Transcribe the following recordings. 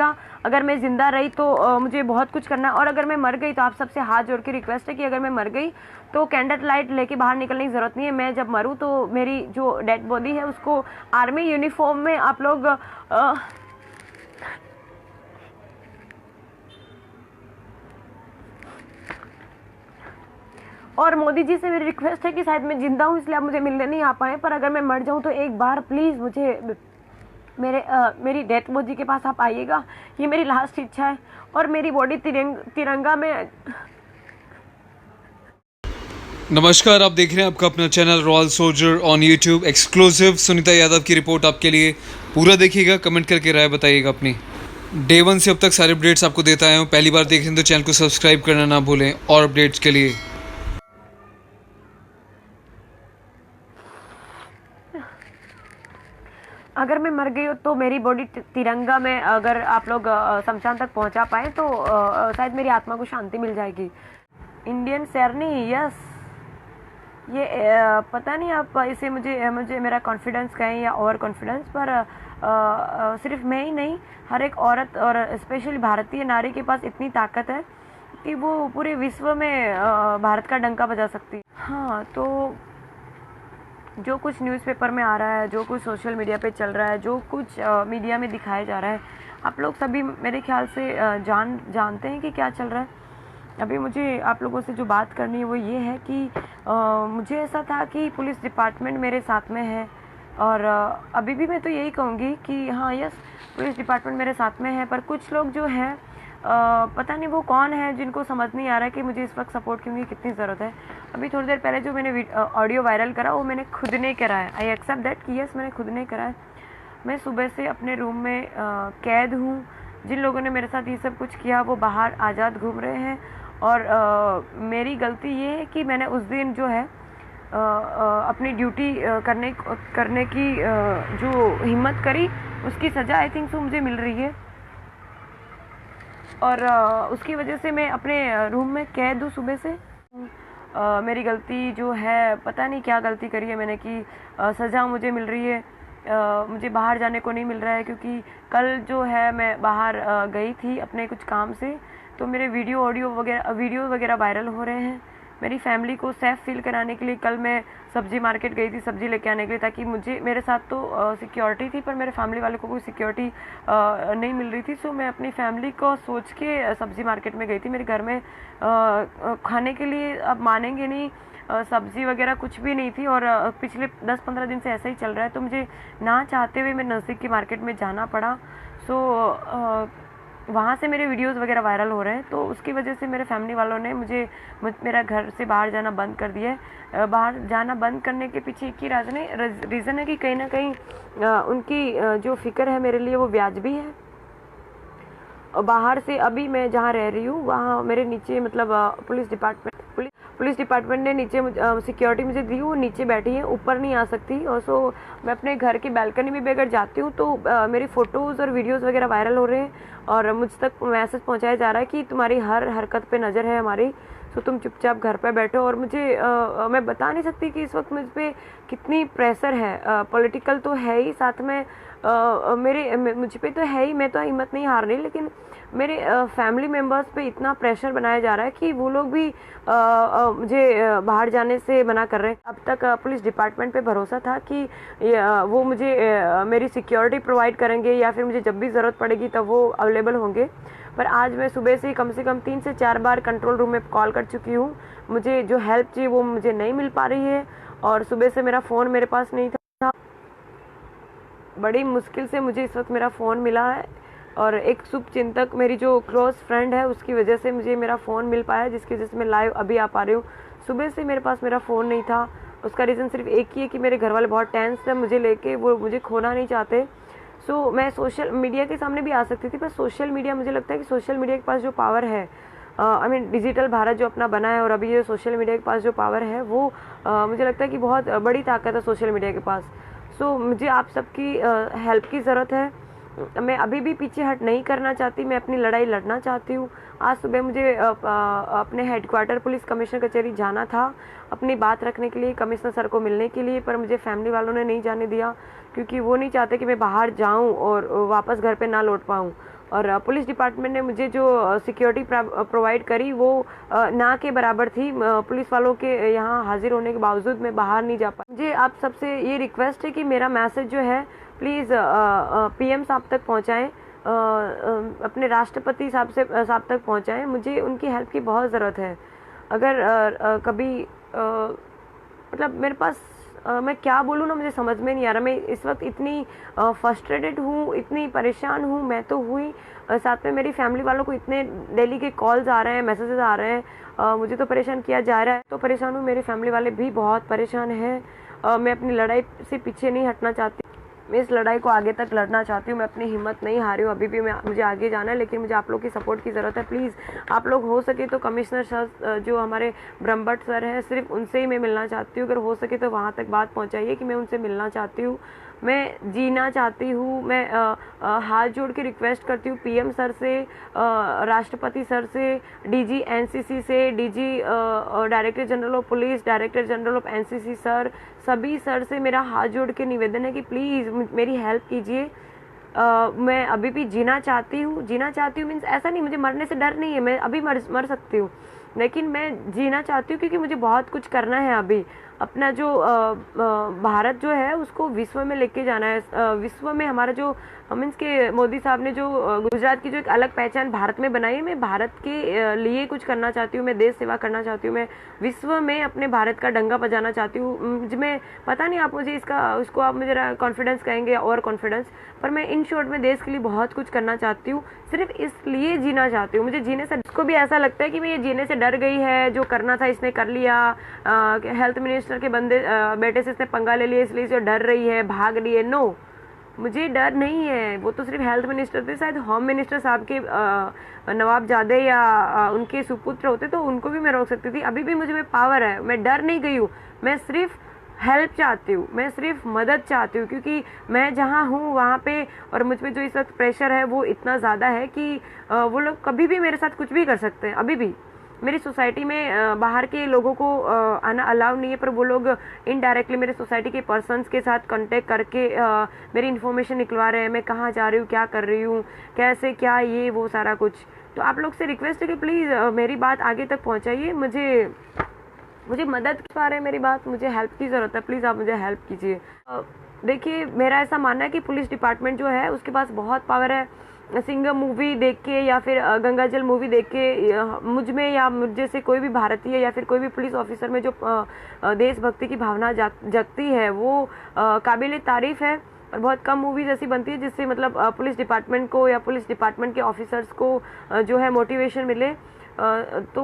आइएगा। अगर मैं ज़िंदा रही तो मुझे बहुत कुछ करना है, और अगर मैं मर गई तो आप सबसे हाथ जोड़ के रिक्वेस्ट है कि अगर मैं मर गई तो कैंडल लाइट लेके बाहर निकलने की ज़रूरत नहीं है। मैं जब मरूँ तो मेरी जो डेड बॉडी है उसको आर्मी यूनिफॉर्म में आप लोग और मोदी जी से मेरी रिक्वेस्ट है कि शायद मैं जिंदा हूँ इसलिए आप मुझे मिलने नहीं आ पाए, पर अगर मैं मर जाऊँ तो एक बार प्लीज़ मुझे मेरी डेथ बॉडी के पास आप आइएगा। ये मेरी लास्ट इच्छा है, और मेरी बॉडी तिरंगा में। नमस्कार, आप देख रहे हैं आपका अपना channel royal soldier on YouTube. Exclusive Sunita Yadav की रिपोर्ट आपके लिए। पूरा देखिएगा, कमेंट करके राय बताइएगा अपनी। डे 1 से अब तक सारे अपडेट्स आपको देता आया हूँ। पहली बार देख रहे हैं तो चैनल को सब्सक्राइब करना ना भूलें और अपडेट्स के लिए। अगर मैं मर गई तो मेरी बॉडी तिरंगा में अगर आप लोग शमशान तक पहुंचा पाए तो शायद मेरी आत्मा को शांति मिल जाएगी। इंडियन शेरनी, यस। ये पता नहीं आप इसे मुझे मेरा कॉन्फिडेंस कहें या ओवर कॉन्फिडेंस, पर सिर्फ मैं ही नहीं, हर एक औरत और स्पेशली भारतीय नारी के पास इतनी ताकत है कि वो पूरे विश्व में भारत का डंका बजा सकती है। हाँ, तो जो कुछ न्यूज़पेपर में आ रहा है, जो कुछ सोशल मीडिया पे चल रहा है, जो कुछ मीडिया में दिखाया जा रहा है, आप लोग सभी मेरे ख्याल से जानते हैं कि क्या चल रहा है। अभी मुझे आप लोगों से जो बात करनी है वो ये है कि मुझे ऐसा था कि पुलिस डिपार्टमेंट मेरे साथ में है, और अभी भी मैं तो यही कहूँगी कि हाँ यस, पुलिस डिपार्टमेंट मेरे साथ में है, पर कुछ लोग जो हैं पता नहीं वो कौन है जिनको समझ नहीं आ रहा है कि मुझे इस वक्त सपोर्ट की कितनी ज़रूरत है। अभी थोड़ी देर पहले जो मैंने ऑडियो वायरल करा वो मैंने खुद ने करा है। आई एक्सेप्ट दैट कि यस, मैंने खुद ने करा है। मैं सुबह से अपने रूम में कैद हूँ। जिन लोगों ने मेरे साथ ये सब कुछ किया वो बाहर आज़ाद घूम रहे हैं, और मेरी गलती ये है कि मैंने उस दिन जो है अपनी ड्यूटी करने की जो हिम्मत करी, उसकी सज़ा आई थिंक सो मुझे मिल रही है, और उसकी वजह से मैं अपने रूम में कैद हूँ सुबह से। मेरी गलती जो है, पता नहीं क्या गलती करी है मैंने कि सज़ा मुझे मिल रही है। मुझे बाहर जाने को नहीं मिल रहा है, क्योंकि कल जो है मैं बाहर गई थी अपने कुछ काम से, तो मेरे वीडियो वगैरह वायरल हो रहे हैं। मेरी फैमिली को सेफ फील कराने के लिए कल मैं सब्जी मार्केट गई थी सब्जी लेके आने के लिए, ताकि मेरे साथ तो सिक्योरिटी थी, पर मेरे फैमिली वालों को कोई सिक्योरिटी नहीं मिल रही थी। सो मैं अपनी फैमिली को सोच के सब्जी मार्केट में गई थी। मेरे घर में खाने के लिए, अब मानेंगे नहीं, सब्जी वगैरह कुछ भी नहीं थी, और पिछले 10-15 दिन से ऐसा ही चल रहा है, तो मुझे ना चाहते हुए मैं नज़दीक की मार्केट में जाना पड़ा। सो वहाँ से मेरे वीडियोस वगैरह वायरल हो रहे हैं, तो उसकी वजह से मेरे फैमिली वालों ने मेरा घर से बाहर जाना बंद कर दिया है। बाहर जाना बंद करने के पीछे एक ही रीज़न है कि कहीं ना कहीं उनकी जो फ़िक्र है मेरे लिए वो वाजिबी है। और बाहर से अभी मैं जहाँ रह रही हूँ वहाँ मेरे नीचे मतलब पुलिस डिपार्टमेंट ने नीचे सिक्योरिटी मुझे दी, वो नीचे बैठी है, ऊपर नहीं आ सकती। और सो मैं अपने घर की बैल्कनी में भी अगर जाती हूँ तो मेरी फ़ोटोज़ और वीडियोज़ वगैरह वायरल हो रहे हैं, और मुझ तक मैसेज पहुँचाया जा रहा है कि तुम्हारी हर हरकत पे नज़र है हमारी, सो तुम चुपचाप घर पे बैठो। और मुझे मैं बता नहीं सकती कि इस वक्त मुझ पर कितनी प्रेशर है। पॉलिटिकल तो है ही, साथ में मुझ पे तो है ही, मैं तो हिम्मत नहीं हार रही, लेकिन मेरे फैमिली मेम्बर्स पे इतना प्रेशर बनाया जा रहा है कि वो लोग भी मुझे बाहर जाने से मना कर रहे हैं। अब तक पुलिस डिपार्टमेंट पे भरोसा था कि वो मुझे मेरी सिक्योरिटी प्रोवाइड करेंगे, या फिर मुझे जब भी ज़रूरत पड़ेगी तब वो अवेलेबल होंगे। पर आज मैं सुबह से कम 3 से 4 बार कंट्रोल रूम में कॉल कर चुकी हूँ। मुझे जो हेल्प चाहिए वो मुझे नहीं मिल पा रही है, और सुबह से मेरा फ़ोन मेरे पास नहीं था। बड़ी मुश्किल से मुझे इस वक्त मेरा फ़ोन मिला है, और एक शुभचिंतक मेरी जो क्लोज फ्रेंड है उसकी वजह से मुझे मेरा फ़ोन मिल पाया, जिसकी वजह से मैं लाइव अभी आ पा रही हूँ। सुबह से मेरे पास मेरा फ़ोन नहीं था। उसका रीज़न सिर्फ एक ही है कि मेरे घर वाले बहुत टेंस है मुझे लेके, वो मुझे खोना नहीं चाहते। सो मैं सोशल मीडिया के सामने भी आ सकती थी, पर सोशल मीडिया, मुझे लगता है कि सोशल मीडिया के पास जो पावर है, आई मीन डिजिटल भारत जो अपना बना है, और अभी ये सोशल मीडिया के पास जो पावर है वो मुझे लगता है कि बहुत बड़ी ताकत है सोशल मीडिया के पास। सो मुझे आप सबकी हेल्प की ज़रूरत है। मैं अभी भी पीछे हट नहीं करना चाहती, मैं अपनी लड़ाई लड़ना चाहती हूँ। आज सुबह मुझे अपने हेडक्वार्टर पुलिस कमिश्नर कचहरी जाना था अपनी बात रखने के लिए, कमिश्नर सर को मिलने के लिए, पर मुझे फैमिली वालों ने नहीं जाने दिया, क्योंकि वो नहीं चाहते कि मैं बाहर जाऊँ और वापस घर पे ना लौट पाऊँ। और पुलिस डिपार्टमेंट ने मुझे जो सिक्योरिटी प्रोवाइड करी वो ना के बराबर थी। पुलिस वालों के यहाँ हाजिर होने के बावजूद मैं बाहर नहीं जा पाई। मुझे आप सबसे ये रिक्वेस्ट है कि मेरा मैसेज जो है प्लीज़ पीएम साहब तक पहुँचाएँ, अपने राष्ट्रपति साहब तक पहुँचाएँ। मुझे उनकी हेल्प की बहुत ज़रूरत है। अगर कभी मतलब मेरे पास मैं क्या बोलूँ ना, मुझे समझ में नहीं आ रहा। मैं इस वक्त इतनी फ्रस्ट्रेटेड हूँ, इतनी परेशान हूँ, मैं तो हुई, साथ में मेरी फैमिली वालों को इतने डेली के कॉल्स आ रहे हैं, मैसेजेस आ रहे हैं, मुझे तो परेशान किया जा रहा है। तो परेशान हूँ, मेरी फैमिली वाले भी बहुत परेशान हैं। मैं अपनी लड़ाई से पीछे नहीं हटना चाहती, मैं इस लड़ाई को आगे तक लड़ना चाहती हूँ। मैं अपनी हिम्मत नहीं हारी हूँ, अभी भी मुझे आगे जाना है, लेकिन मुझे आप लोग की सपोर्ट की ज़रूरत है। प्लीज़ आप लोग हो सके तो कमिश्नर सर जो हमारे ब्रह्मभट्ट सर हैं, सिर्फ उनसे ही मैं मिलना चाहती हूँ। अगर हो सके तो वहाँ तक बात पहुँचाइए कि मैं उनसे मिलना चाहती हूँ, मैं जीना चाहती हूँ। मैं हाथ जोड़ के रिक्वेस्ट करती हूँ पीएम सर से, राष्ट्रपति सर से, डीजी एनसीसी से, DG director general of police, director general of NCC sir, सभी सर से मेरा हाथ जोड़ के निवेदन है कि प्लीज़ मेरी हेल्प कीजिए। मैं अभी भी जीना चाहती हूँ मीन्स ऐसा नहीं, मुझे मरने से डर नहीं है, मैं अभी मर सकती हूँ, लेकिन मैं जीना चाहती हूँ क्योंकि मुझे बहुत कुछ करना है। अभी अपना जो भारत जो है उसको विश्व में लेके जाना है। विश्व में हमारा जो मीन्स के मोदी साहब ने जो गुजरात की जो एक अलग पहचान भारत में बनाई है, मैं भारत के लिए कुछ करना चाहती हूँ, मैं देश सेवा करना चाहती हूँ, मैं विश्व में अपने भारत का डंका बजाना चाहती हूँ। मैं पता नहीं आप मुझे उसको आप मुझे कॉन्फिडेंस कहेंगे और कॉन्फिडेंस, पर मैं इन शॉर्ट में देश के लिए बहुत कुछ करना चाहती हूँ, सिर्फ इसलिए जीना चाहती हूँ। मुझे जीने से उसको भी ऐसा लगता है कि मैं ये जीने से डर गई है, जो करना था इसने कर लिया, हेल्थ मिनिस्टर के बेटे से इसने पंगा ले लिया इसलिए जो डर रही है, भाग रही है। नो, मुझे डर नहीं है। वो तो सिर्फ हेल्थ मिनिस्टर थे, शायद होम मिनिस्टर साहब के नवाबजादे या उनके सुपुत्र होते तो उनको भी मैं रोक सकती थी। अभी भी मुझे में पावर है, मैं डर नहीं गई हूँ, मैं सिर्फ हेल्प चाहती हूँ, मैं सिर्फ मदद चाहती हूँ, क्योंकि मैं जहाँ हूँ वहाँ पे और मुझ पे जो इस वक्त प्रेशर है वो इतना ज़्यादा है कि वो लोग कभी भी मेरे साथ कुछ भी कर सकते हैं। अभी भी मेरी सोसाइटी में बाहर के लोगों को आना अलाउ नहीं है, पर वो लोग इनडायरेक्टली मेरे सोसाइटी के पर्सन्स के साथ कांटेक्ट करके मेरी इन्फॉर्मेशन निकलवा रहे हैं, मैं कहाँ जा रही हूँ, क्या कर रही हूँ, कैसे क्या, ये वो सारा कुछ। तो आप लोग से रिक्वेस्ट है कि प्लीज़ मेरी बात आगे तक पहुँचाइए। मुझे मदद पा रहे हैं मेरी बात, मुझे हेल्प की ज़रूरत है, प्लीज़ आप मुझे हेल्प कीजिए। देखिए, मेरा ऐसा मानना है कि पुलिस डिपार्टमेंट जो है उसके पास बहुत पावर है। सिंघम मूवी देख के या फिर गंगाजल मूवी देख के मुझ में या मुझे से कोई भी भारतीय या फिर कोई भी पुलिस ऑफिसर में जो देशभक्ति की भावना जगती है वो काबिल तारीफ़ है। और बहुत कम मूवीज़ ऐसी बनती है जिससे मतलब पुलिस डिपार्टमेंट को या पुलिस डिपार्टमेंट के ऑफिसर्स को जो है मोटिवेशन मिले। तो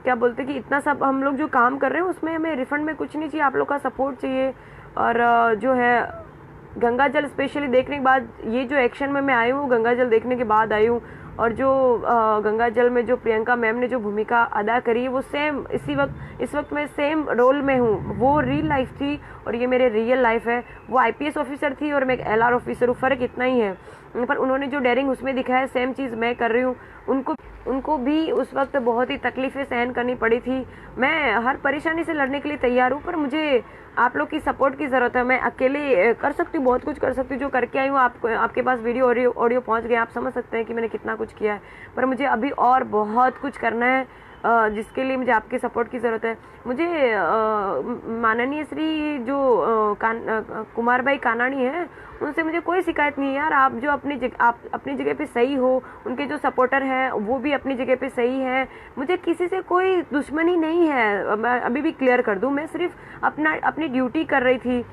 क्या बोलते कि इतना सब हम लोग जो काम कर रहे हैं उसमें हमें रिफंड में कुछ नहीं चाहिए, आप लोग का सपोर्ट चाहिए। और जो है गंगाजल स्पेशली देखने के बाद, ये जो एक्शन में मैं आई हूँ गंगाजल देखने के बाद आई हूँ, और जो गंगाजल में जो प्रियंका मैम ने जो भूमिका अदा करी है वो सेम इस वक्त मैं सेम रोल में हूँ। वो रियल लाइफ थी और ये मेरे रियल लाइफ है। वो आईपीएस ऑफिसर थी और मैं एक एलआर ऑफिसर हूँ, फ़र्क इतना ही है, पर उन्होंने जो डेयरिंग उसमें दिखाया सेम चीज़ मैं कर रही हूँ। उनको भी उस वक्त बहुत ही तकलीफ़ें सहन करनी पड़ी थी। मैं हर परेशानी से लड़ने के लिए तैयार हूँ, पर मुझे आप लोग की सपोर्ट की ज़रूरत है। मैं अकेले कर सकती हूँ, बहुत कुछ कर सकती हूँ, जो करके आई हूँ आपके पास वीडियो ऑडियो पहुँच गया, आप समझ सकते हैं कि मैंने कितना कुछ किया है। पर मुझे अभी और बहुत कुछ करना है, जिसके लिए मुझे आपके सपोर्ट की ज़रूरत है। मुझे माननीय श्री जो कुमार भाई कानाणी हैं उनसे मुझे कोई शिकायत नहीं है यार। आप जो आप अपनी जगह पे सही हो, उनके जो सपोर्टर हैं वो भी अपनी जगह पे सही हैं। मुझे किसी से कोई दुश्मनी नहीं है, मैं अभी भी क्लियर कर दूं, मैं सिर्फ अपनी ड्यूटी कर रही थी,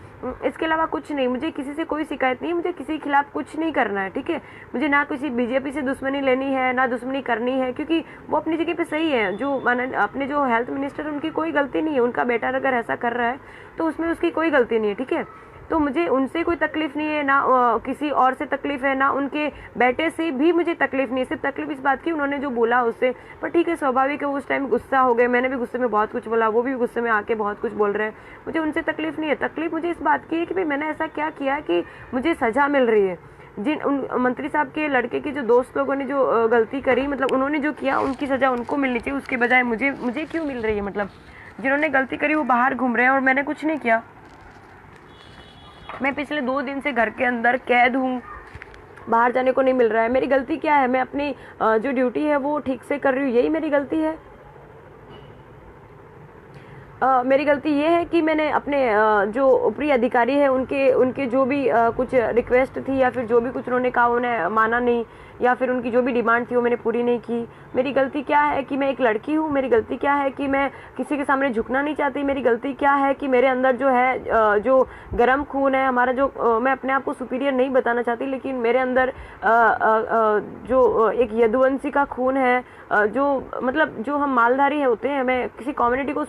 इसके अलावा कुछ नहीं। मुझे किसी से कोई शिकायत नहीं है, मुझे किसी के खिलाफ कुछ नहीं करना है, ठीक है। मुझे ना किसी बीजेपी से दुश्मनी लेनी है, ना दुश्मनी करनी है, क्योंकि वो अपनी जगह पे सही है। जो अपने जो हेल्थ मिनिस्टर, उनकी कोई गलती नहीं है। उनका बेटा अगर ऐसा कर रहा है तो उसमें उसकी कोई गलती नहीं है, ठीक है। तो मुझे उनसे कोई तकलीफ नहीं है, ना किसी और से तकलीफ है, ना उनके बेटे से भी मुझे तकलीफ नहीं है। सिर्फ तकलीफ इस बात की उन्होंने जो बोला उससे, पर ठीक है, स्वाभाविक है, उस टाइम गुस्सा हो गए, मैंने भी गुस्से में बहुत कुछ बोला, वो भी गुस्से में आके बहुत कुछ बोल रहे हैं। मुझे उनसे तकलीफ नहीं है। तकलीफ मुझे इस बात की है कि भाई मैंने ऐसा क्या किया कि मुझे सजा मिल रही है। उन मंत्री साहब के लड़के के जो दोस्त लोगों ने जो गलती करी, मतलब उन्होंने जो किया उनकी सजा उनको मिलनी चाहिए, उसके बजाय मुझे क्यों मिल रही है। मतलब जिन्होंने गलती करी वो बाहर घूम रहे हैं और मैंने कुछ नहीं किया। मैं पिछले 2 दिन से घर के अंदर कैद हूँ, बाहर जाने को नहीं मिल रहा है। मेरी गलती क्या है? मैं अपनी जो ड्यूटी है वो ठीक से कर रही हूँ, यही मेरी गलती है। मेरी गलती ये है कि मैंने अपने जो ऊपरी अधिकारी है उनके उनके जो भी कुछ रिक्वेस्ट थी या फिर जो भी कुछ उन्होंने कहा उन्हें माना नहीं, या फिर उनकी जो भी डिमांड थी वो मैंने पूरी नहीं की। मेरी गलती क्या है कि मैं एक लड़की हूँ। मेरी गलती क्या है कि मैं किसी के सामने झुकना नहीं चाहती। मेरी गलती क्या है कि मेरे अंदर जो है जो गर्म खून है हमारा, जो मैं अपने आप को सुपीरियर नहीं बताना चाहती, लेकिन मेरे अंदर जो एक यदुवंशी का खून है, जो मतलब जो हम मालधारी होते हैं। मैं किसी कम्युनिटी को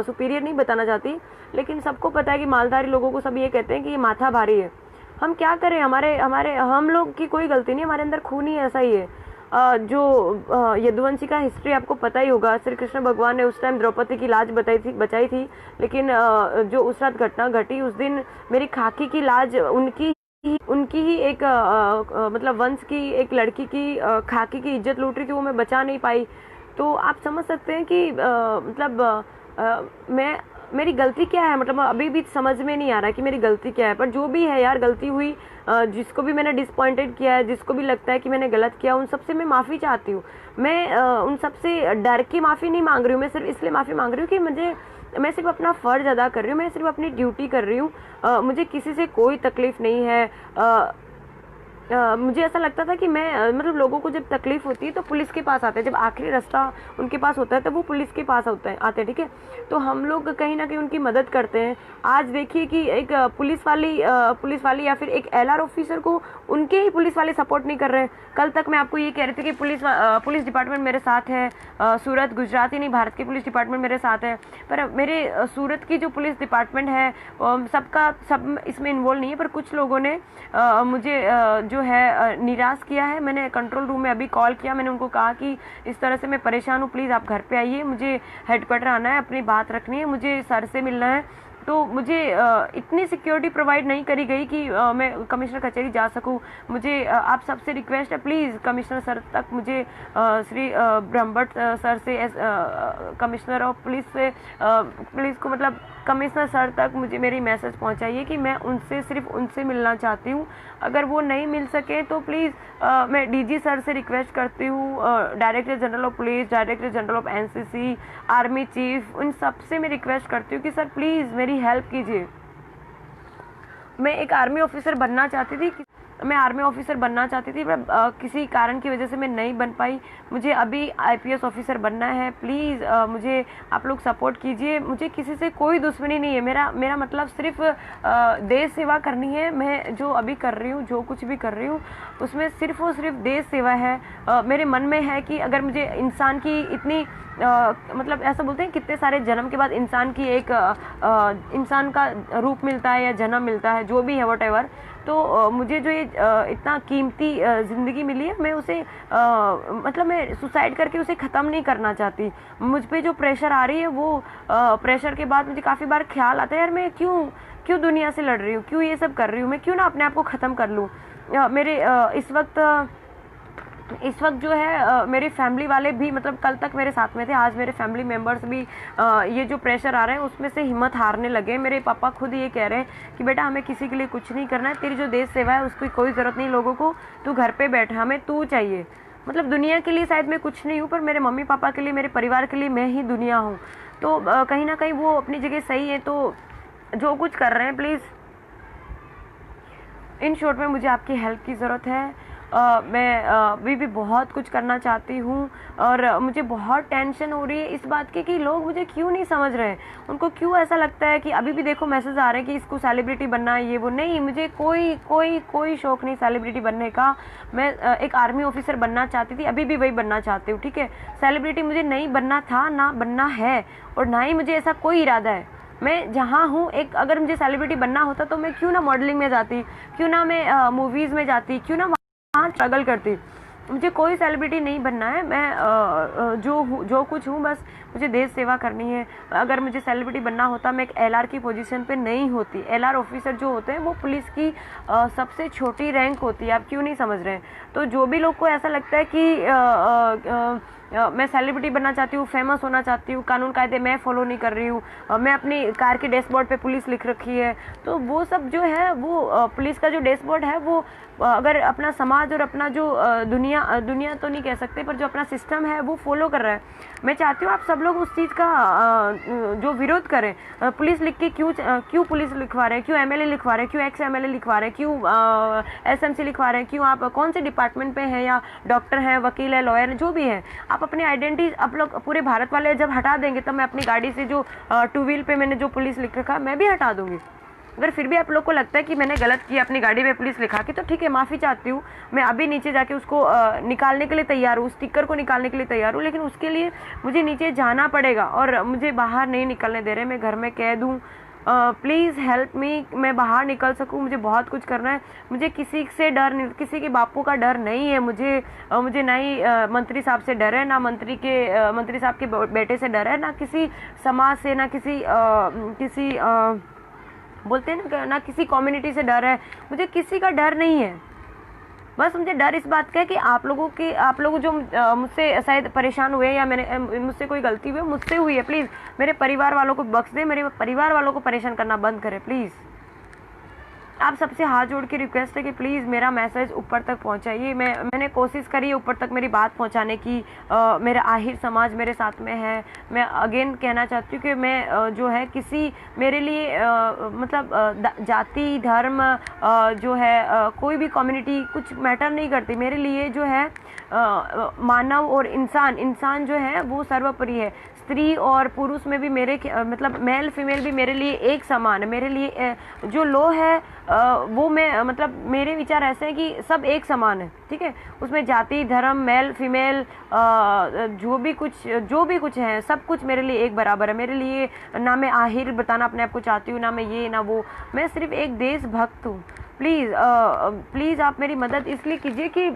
सुपीरियर नहीं बताना चाहती, लेकिन सबको पता है कि मालधारी लोगों को सब ये कहते हैं कि ये माथा भारी है। हम क्या करें? हमारे हमारे हम लोग की कोई गलती नहीं, हमारे अंदर खून ही ऐसा ही है। जो यदुवंशी का हिस्ट्री आपको पता ही होगा। श्री कृष्ण भगवान ने उस टाइम द्रौपदी की लाज बचाई थी, लेकिन जो उस रात घटना घटी उस दिन मेरी खाकी की लाज उनकी ही एक मतलब वंश की एक लड़की की खाकी की इज्जत लूट रही थी, वो मैं बचा नहीं पाई। तो आप समझ सकते हैं कि मतलब मेरी गलती क्या है। मतलब अभी भी समझ में नहीं आ रहा कि मेरी गलती क्या है, पर जो भी है यार, गलती हुई। जिसको भी मैंने डिसपॉइंटेड किया है, जिसको भी लगता है कि मैंने गलत किया, उन सबसे मैं माफ़ी चाहती हूँ। मैं उन सबसे डर की माफ़ी नहीं मांग रही हूँ, मैं सिर्फ इसलिए माफ़ी मांग रही हूँ कि मैं सिर्फ अपना फ़र्ज़ अदा कर रही हूँ, मैं सिर्फ अपनी ड्यूटी कर रही हूँ। मुझे किसी से कोई तकलीफ़ नहीं है। मुझे ऐसा लगता था कि मैं मतलब लोगों को जब तकलीफ होती है तो पुलिस के पास आते हैं, जब आखिरी रास्ता उनके पास होता है तो वो पुलिस के पास आते हैं, ठीक है। तो हम लोग कहीं ना कहीं उनकी मदद करते हैं। आज देखिए कि एक पुलिस वाली या फिर एक एलआर ऑफिसर को उनके ही पुलिस वाले सपोर्ट नहीं कर रहे हैं। कल तक मैं आपको ये कह रही थी कि पुलिस डिपार्टमेंट मेरे साथ है, सूरत गुजरात ही नहीं भारत की पुलिस डिपार्टमेंट मेरे साथ है, पर मेरे सूरत की जो पुलिस डिपार्टमेंट है सब इसमें इन्वॉल्व नहीं है। पर कुछ लोगों ने मुझे जो है निराश किया है। मैंने कंट्रोल रूम में अभी कॉल किया, मैंने उनको कहा कि इस तरह से मैं परेशान हूँ, प्लीज़ आप घर पे आइए, मुझे हेडक्वार्टर आना है, अपनी बात रखनी है, मुझे सर से मिलना है। तो मुझे इतनी सिक्योरिटी प्रोवाइड नहीं करी गई कि मैं कमिश्नर कचहरी जा सकूं। मुझे आप सबसे रिक्वेस्ट है, प्लीज़ कमिश्नर सर तक मुझे श्री ब्रह्मभट्ट सर से कमिश्नर ऑफ पुलिस से पुलिस को मतलब कमिश्नर सर तक मुझे मेरी मैसेज पहुंचाइए कि मैं सिर्फ उनसे मिलना चाहती हूँ। अगर वो नहीं मिल सके तो प्लीज़ मैं डीजी सर से रिक्वेस्ट करती हूँ, director general of police, director general of NCC, army chief, उन सब से मैं रिक्वेस्ट करती हूँ कि सर प्लीज़ मेरी हेल्प कीजिए। मैं एक आर्मी ऑफिसर बनना चाहती थी, पर किसी कारण की वजह से मैं नहीं बन पाई। मुझे अभी आईपीएस ऑफिसर बनना है। प्लीज़ मुझे आप लोग सपोर्ट कीजिए। मुझे किसी से कोई दुश्मनी नहीं है। मेरा मतलब सिर्फ देश सेवा करनी है। मैं जो अभी कर रही हूँ, जो कुछ भी कर रही हूँ, उसमें सिर्फ और सिर्फ देश सेवा है। मेरे मन में है कि अगर मुझे इंसान की इतनी मतलब ऐसा बोलते हैं कितने सारे जन्म के बाद इंसान की एक इंसान का रूप मिलता है या जन्म मिलता है, जो भी है व्हाटएवर। तो मुझे जो ये इतना कीमती ज़िंदगी मिली है, मैं उसे मतलब मैं सुसाइड करके उसे ख़त्म नहीं करना चाहती। मुझ पे जो प्रेशर आ रही है वो प्रेशर के बाद मुझे काफ़ी बार ख्याल आता है, यार मैं क्यों दुनिया से लड़ रही हूँ, क्यों ये सब कर रही हूँ, मैं क्यों ना अपने आप को ख़त्म कर लूँ। मेरे इस वक्त जो है मेरी फैमिली वाले भी मतलब कल तक मेरे साथ में थे, आज मेरे फैमिली मेम्बर्स भी ये जो प्रेशर आ रहा है उसमें से हिम्मत हारने लगे। मेरे पापा खुद ये कह रहे हैं कि बेटा हमें किसी के लिए कुछ नहीं करना है, तेरी जो देश सेवा है उसकी कोई ज़रूरत नहीं लोगों को, तू घर पे बैठ, हमें तू चाहिए। मतलब दुनिया के लिए शायद मैं कुछ नहीं हूँ, पर मेरे मम्मी पापा के लिए, मेरे परिवार के लिए मैं ही दुनिया हूँ। तो कहीं ना कहीं वो अपनी जगह सही है। तो जो कुछ कर रहे हैं प्लीज़, इन शॉर्ट में मुझे आपकी हेल्प की ज़रूरत है। मैं अभी भी बहुत कुछ करना चाहती हूँ और मुझे बहुत टेंशन हो रही है इस बात की कि लोग मुझे क्यों नहीं समझ रहे हैं। उनको क्यों ऐसा लगता है कि अभी भी देखो मैसेज आ रहे हैं कि इसको सेलिब्रिटी बनना है, ये वो। नहीं, मुझे कोई शौक़ नहीं सेलिब्रिटी बनने का। मैं एक आर्मी ऑफिसर बनना चाहती थी, अभी भी वही बनना चाहती हूँ, ठीक है। सेलिब्रिटी मुझे नहीं बनना था, ना बनना है, और ना ही मुझे ऐसा कोई इरादा है। मैं जहाँ हूँ, एक अगर मुझे सेलिब्रिटी बनना होता तो मैं क्यों ना मॉडलिंग में जाती, क्यों ना मैं मूवीज़ में जाती, क्यों ना वहाँ स्ट्रगल करती। मुझे कोई सेलिब्रिटी नहीं बनना है। मैं जो कुछ हूँ बस मुझे देश सेवा करनी है। अगर मुझे सेलिब्रिटी बनना होता मैं एक एलआर की पोजीशन पे नहीं होती। एलआर ऑफिसर जो होते हैं वो पुलिस की सबसे छोटी रैंक होती है। आप क्यों नहीं समझ रहे हैं? तो जो भी लोग को ऐसा लगता है कि मैं सेलिब्रिटी बनना चाहती हूँ, फेमस होना चाहती हूँ, कानून कायदे मैं फॉलो नहीं कर रही हूँ, मैं अपनी कार के डैशबोर्ड पे पुलिस लिख रखी है। तो वो सब जो है वो पुलिस का जो डैशबोर्ड है वो अगर अपना समाज और अपना जो दुनिया तो नहीं कह सकते, पर जो अपना सिस्टम है वो फॉलो कर रहा है। मैं चाहती हूँ आप सब लोग उस चीज़ का जो विरोध करें। पुलिस लिख के क्यों पुलिस लिखवा रहे हैं, क्यों एमएलए लिखवा रहे हैं, क्यों एक्स एमएलए लिखवा रहे हैं, क्यों एसएमसी लिखवा रहे हैं, क्यों आप कौन से डिपार्टमेंट पे हैं, या डॉक्टर हैं, वकील है, लॉयर है, जो भी है, आप अपनी आइडेंटिटी आप लोग पूरे भारत वाले जब हटा देंगे तब मैं अपनी गाड़ी से जो टू व्हील पे मैंने जो पुलिस लिख रखा है मैं भी हटा दूंगी। अगर फिर भी आप लोग को लगता है कि मैंने गलत किया अपनी गाड़ी में पुलिस लिखा के, तो ठीक है, माफ़ी चाहती हूँ। मैं अभी नीचे जाके उसको निकालने के लिए तैयार हूँ, स्टिकर को निकालने के लिए तैयार हूँ, लेकिन उसके लिए मुझे नीचे जाना पड़ेगा और मुझे बाहर नहीं निकलने दे रहे। मैं घर में कह दूँ प्लीज़ हेल्प मी, मैं बाहर निकल सकूँ, मुझे बहुत कुछ करना है। मुझे किसी से डर नहीं, किसी के बापू का डर नहीं है। मुझे ना ही मंत्री साहब से डर है, ना मंत्री साहब के बेटे से डर है, ना किसी समाज से, ना किसी बोलते हैं ना किसी कम्युनिटी से डर है। मुझे किसी का डर नहीं है। बस मुझे डर इस बात का है कि आप लोग जो मुझसे शायद परेशान हुए या मुझसे कोई गलती हुई, मुझसे हुई है, प्लीज़ मेरे परिवार वालों को बख्श दें, मेरे परिवार वालों को परेशान करना बंद करें प्लीज़। आप सबसे हाथ जोड़ के रिक्वेस्ट है कि प्लीज़ मेरा मैसेज ऊपर तक पहुंचाइए। मैंने कोशिश करी है ऊपर तक मेरी बात पहुंचाने की। मेरा आहिर समाज मेरे साथ में है। मैं अगेन कहना चाहती हूँ कि मैं जो है किसी मेरे लिए मतलब जाति धर्म जो है कोई भी कम्युनिटी कुछ मैटर नहीं करती। मेरे लिए जो है मानव और इंसान जो है वो सर्वोपरि है। स्त्री और पुरुष में भी मेरे मतलब मेल फीमेल भी मेरे लिए एक समान है। मेरे लिए जो लॉ है वो मैं मतलब मेरे विचार ऐसे हैं कि सब एक समान है, ठीक है। उसमें जाति धर्म मेल फीमेल जो भी कुछ है सब कुछ मेरे लिए एक बराबर है। मेरे लिए ना मैं आहिर बताना अपने आप को चाहती हूँ, ना मैं ये ना वो। मैं सिर्फ एक देशभक्त हूँ। प्लीज़ आप मेरी मदद इसलिए कीजिए कि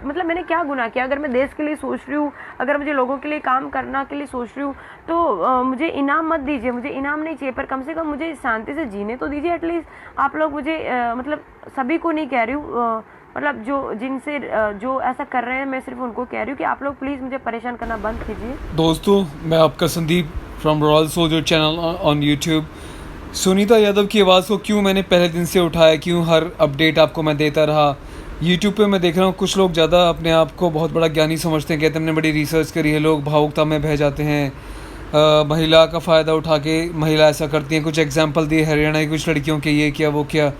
मतलब मैंने क्या गुनाह किया? अगर मैं देश के लिए सोच रही हूँ, अगर मुझे लोगों के लिए काम करना के लिए सोच रही हूँ, तो मुझे इनाम मत दीजिए। मुझे इनाम नहीं चाहिए, पर कम से कम मुझे शांति से जीने तो दीजिए एटलीस्ट। आप लोग मुझे मतलब सभी को नहीं कह रही हूँ, मतलब जो ऐसा कर रहे हैं मैं सिर्फ उनको कह रही हूँ कि आप लोग प्लीज़ मुझे परेशान करना बंद कीजिए। दोस्तों, मैं आपका Sandeep from royal soldier channel on YouTube. Sunita Yadav की आवाज़ को क्यों मैंने पहले दिन से उठाया, क्यों हर अपडेट आपको मैं देता रहा। यूट्यूब पे मैं देख रहा हूँ कुछ लोग ज़्यादा अपने आप को बहुत बड़ा ज्ञानी समझते हैं, कहते हैं हमने बड़ी रिसर्च करी है। लोग भावुकता में बह जाते हैं, महिला का फ़ायदा उठा के महिला ऐसा करती हैं। कुछ एग्जांपल दिए हरियाणा की कुछ लड़कियों के, ये क्या वो क्या।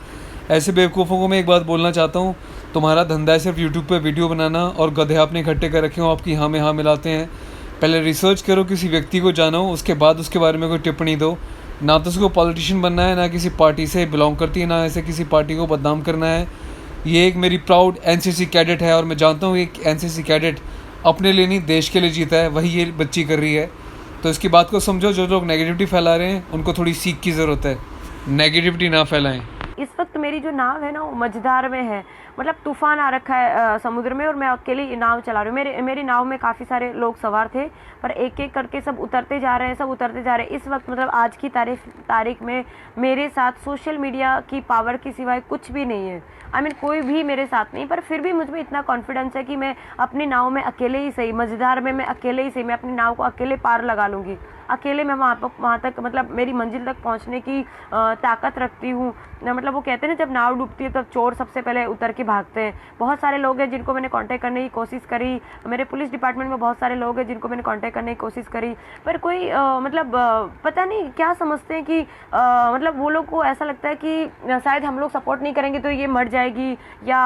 ऐसे बेवकूफ़ों को मैं एक बात बोलना चाहता हूँ, तुम्हारा धंधा है सिर्फ यूट्यूब पे वीडियो बनाना और गधे आपने इकट्ठे कर रखे हो, आपकी हाँ में हाँ मिलाते हैं। पहले रिसर्च करो, किसी व्यक्ति को जानो, उसके बाद उसके बारे में कोई टिप्पणी दो। ना तो उसको पॉलिटिशियन बनना है, ना किसी पार्टी से बिलोंग करती है, ना ऐसे किसी पार्टी को बदनाम करना है। ये एक मेरी प्राउड एनसीसी कैडेट है और मैं जानता हूँ एक एनसीसी कैडेट अपने लिए नहीं देश के लिए जीता है, वही ये बच्ची कर रही है। तो इसकी बात को समझो। जो लोग नेगेटिविटी फैला रहे हैं उनको थोड़ी सीख की ज़रूरत है, नेगेटिविटी ना फैलाएं। इस वक्त मेरी जो नाव है ना वो मझधार में है, मतलब तूफान आ रखा है समुद्र में, और मैं अकेली नाव चला रही हूँ। मेरी नाव में काफ़ी सारे लोग सवार थे, पर एक एक करके सब उतरते जा रहे हैं। इस वक्त मतलब आज की तारीख में मेरे साथ सोशल मीडिया की पावर के सिवाय कुछ भी नहीं है। कोई भी मेरे साथ नहीं, पर फिर भी मुझ में इतना कॉन्फिडेंस है कि मैं अपनी नाव में अकेले ही सही, मझधार में मैं अकेले ही सही, मैं अपनी नाव को अकेले पार लगा लूँगी। अकेले मैं वहाँ तक मतलब मेरी मंजिल तक पहुँचने की ताकत रखती हूँ। मतलब वो कहते हैं ना, जब नाव डूबती है तब चोर सबसे पहले उतर के भागते हैं। बहुत सारे लोग हैं जिनको मैंने कांटेक्ट करने की कोशिश करी, मेरे पुलिस डिपार्टमेंट में बहुत सारे लोग हैं जिनको मैंने कांटेक्ट करने की कोशिश करी, पर कोई पता नहीं क्या समझते हैं कि मतलब वो लोग को ऐसा लगता है कि शायद हम लोग सपोर्ट नहीं करेंगे तो ये मर जाएगी या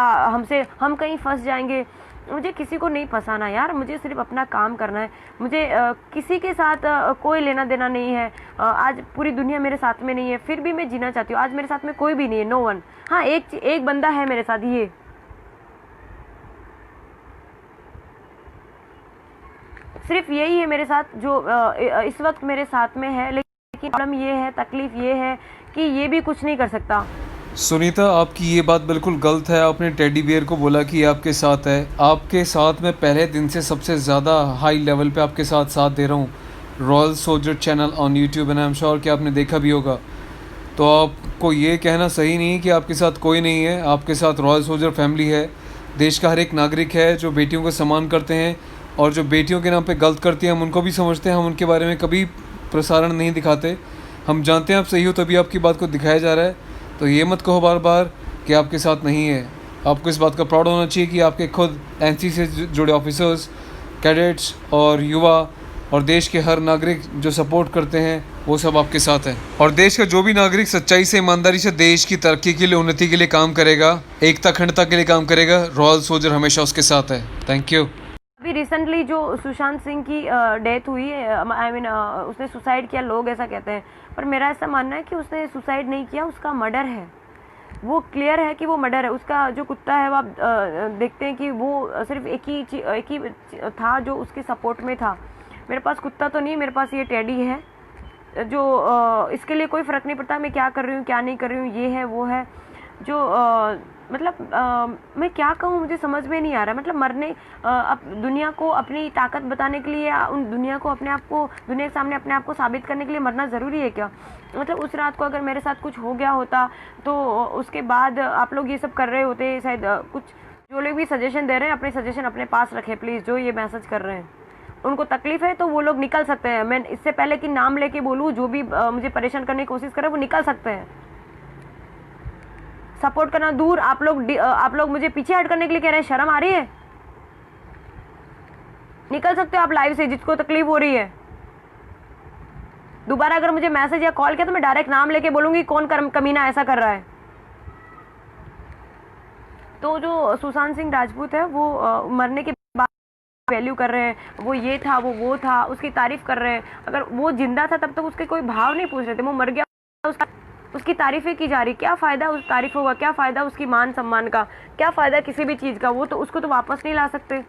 हम कहीं फंस जाएंगे। मुझे किसी को नहीं फंसाना यार, मुझे सिर्फ अपना काम करना है। मुझे किसी के साथ कोई लेना देना नहीं है। आज पूरी दुनिया मेरे साथ में नहीं है, फिर भी मैं जीना चाहती हूँ। आज मेरे साथ में कोई भी नहीं है, नो वन। हाँ, एक बंदा है मेरे साथ, ये सिर्फ यही है मेरे साथ जो इस वक्त मेरे साथ में है। लेकिन प्रॉब्लम ये है, तकलीफ ये है कि ये भी कुछ नहीं कर सकता। सुनीता, आपकी ये बात बिल्कुल गलत है। आपने टेडी बियर को बोला कि आपके साथ है। आपके साथ मैं पहले दिन से सबसे ज़्यादा हाई लेवल पे आपके साथ दे रहा हूँ। Royal soldier channel on YouTube, and I am sure कि आपने देखा भी होगा। तो आपको ये कहना सही नहीं कि आपके साथ कोई नहीं है। आपके साथ रॉयल सोल्जर फैमिली है। देश का हर एक नागरिक है जो बेटियों का सम्मान करते हैं, और जो बेटियों के नाम पे गलत करती हैं हम उनको भी समझते हैं, हम उनके बारे में कभी प्रसारण नहीं दिखाते। हम जानते हैं आप सही हो तभी आपकी बात को दिखाया जा रहा है। तो ये मत कहो बार बार कि आपके साथ नहीं है। आपको इस बात का प्राउड होना चाहिए कि आपके खुद एनसीसी से जुड़े ऑफिसर्स, कैडेट्स और युवा और देश के हर नागरिक जो सपोर्ट करते हैं वो सब आपके साथ हैं। और देश का जो भी नागरिक सच्चाई से, ईमानदारी से देश की तरक्की के लिए, उन्नति के लिए काम करेगा, एकता अखंडता के लिए काम करेगा, रॉयल सोल्जर हमेशा उसके साथ है। Thank you. अभी रिसेंटली जो सुशांत सिंह की डेथ हुई, आई मीन उसने सुसाइड किया, लोग ऐसा कहते हैं, पर मेरा ऐसा मानना है कि उसने सुसाइड नहीं किया, उसका मर्डर है। वो क्लियर है कि वो मर्डर है। उसका जो कुत्ता है वो आप देखते हैं कि वो सिर्फ एक ही था जो उसके सपोर्ट में था। मेरे पास कुत्ता तो नहीं, मेरे पास ये टेडी है जो इसके लिए कोई फ़र्क नहीं पड़ता मैं क्या कर रही हूँ क्या नहीं कर रही हूँ, ये है वो है जो मतलब मैं क्या कहूँ, मुझे समझ में नहीं आ रहा। मतलब मरने अब दुनिया को अपनी ताकत बताने के लिए, उन दुनिया को अपने आप को, दुनिया के सामने अपने आप को साबित करने के लिए मरना ज़रूरी है क्या? मतलब उस रात को अगर मेरे साथ कुछ हो गया होता तो उसके बाद आप लोग ये सब कर रहे होते शायद। कुछ जो लोग भी सजेशन दे रहे हैं अपने सजेशन अपने पास रखें प्लीज़। जो ये मैसेज कर रहे हैं उनको तकलीफ है तो वो लोग निकल सकते हैं। मैं इससे पहले कि नाम लेके बोलूँ, जो भी मुझे परेशान करने की कोशिश करे वो निकल सकते हैं। सपोर्ट करना दूर, आप लोग मुझे पीछे हट करने के लिए कह रहे हैं। शर्म आ रही है? निकल सकते हो आप लाइव से, जिसको तकलीफ हो रही है। दोबारा अगर मुझे मैसेज या कॉल किया तो मैं डायरेक्ट नाम लेके बोलूंगी कौन कमीना ऐसा कर रहा है। तो जो सुशांत सिंह राजपूत है वो मरने के बाद वैल्यू कर रहे हैं, वो ये था वो था, उसकी तारीफ कर रहे हैं। अगर वो जिंदा था तब तक उसके कोई भाव नहीं पूछ रहे थे। वो मर गया, उसकी तारीफें की जा रही, क्या फ़ायदा उस तारीफों का, क्या फ़ायदा उसकी मान सम्मान का, क्या फ़ायदा किसी भी चीज़ का? वो तो उसको तो वापस नहीं ला सकते।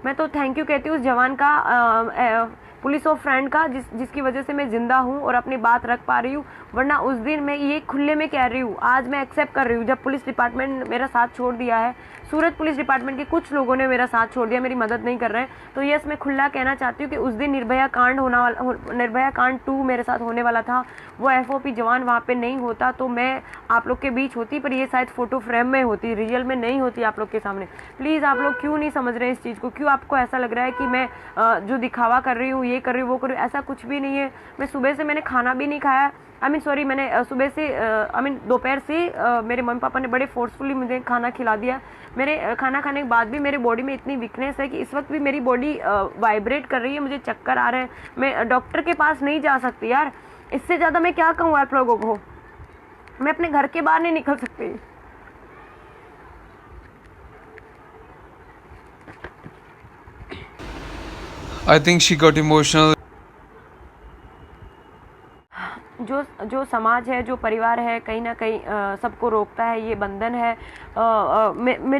मैं तो थैंक यू कहती हूँ उस जवान का, पुलिस और फ्रेंड का, जिसकी वजह से मैं ज़िंदा हूँ और अपनी बात रख पा रही हूँ। वरना उस दिन मैं ये खुले में कह रही हूँ, आज मैं एक्सेप्ट कर रही हूँ। जब पुलिस डिपार्टमेंट मेरा साथ छोड़ दिया है, सूरत पुलिस डिपार्टमेंट के कुछ लोगों ने मेरा साथ छोड़ दिया, मेरी मदद नहीं कर रहे हैं, तो यस मैं खुला कहना चाहती हूँ कि उस दिन निर्भया कांड 2 मेरे साथ होने वाला था। वो FOP जवान वहाँ पे नहीं होता तो मैं आप लोग के बीच होती, पर ये शायद फ़ोटो फ्रेम में होती, रियल में नहीं होती आप लोग के सामने। प्लीज़ आप लोग क्यों नहीं समझ रहे इस चीज़ को? क्यों आपको ऐसा लग रहा है कि मैं जो दिखावा कर रही हूँ, ये कर रही हूँ, वो कर रही हूँ? ऐसा कुछ भी नहीं है। मैं सुबह से मैंने खाना भी नहीं खाया, मैंने सुबह से दोपहर से मेरे मम्मी पापा ने बड़े फोर्सफुली मुझे खाना खिला दिया। मेरे खाना खाने के बाद भी मेरे बॉडी में इतनी वीकनेस है कि इस वक्त भी मेरी बॉडी वाइब्रेट कर रही है, मुझे चक्कर आ रहे हैं। मैं डॉक्टर के पास नहीं जा सकती यार। इससे ज़्यादा मैं क्या कहूँ आप लोगों को? मैं अपने घर के बाहर नहीं निकल सकती। I think she got emotional. जो समाज है, जो परिवार है, कहीं ना कहीं सबको रोकता है, ये बंधन है।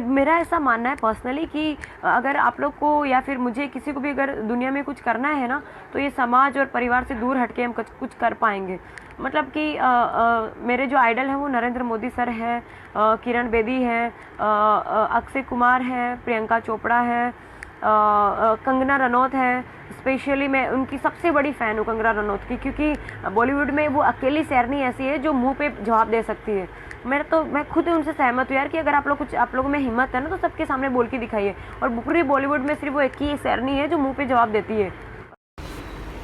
मेरा ऐसा मानना है पर्सनली कि अगर आप लोग को या फिर मुझे किसी को भी अगर दुनिया में कुछ करना है ना, तो ये समाज और परिवार से दूर हटके हम कुछ कर पाएंगे। मतलब कि मेरे जो आइडल हैं वो नरेंद्र मोदी सर हैं, किरण बेदी हैं, अक्षय कुमार हैं, प्रियंका चोपड़ा है, कंगना रनौत है। स्पेशली मैं उनकी सबसे बड़ी फ़ैन हूँ कंगना रनौत की, क्योंकि बॉलीवुड में वो अकेली शेरनी ऐसी है जो मुंह पे जवाब दे सकती है। मैं खुद उनसे सहमत हूँ यार कि अगर आप लोगों में हिम्मत है ना तो सबके सामने बोल के दिखाइए। और पूरी बॉलीवुड में सिर्फ वो एक ही शेरनी है जो मुँह पे जवाब देती है।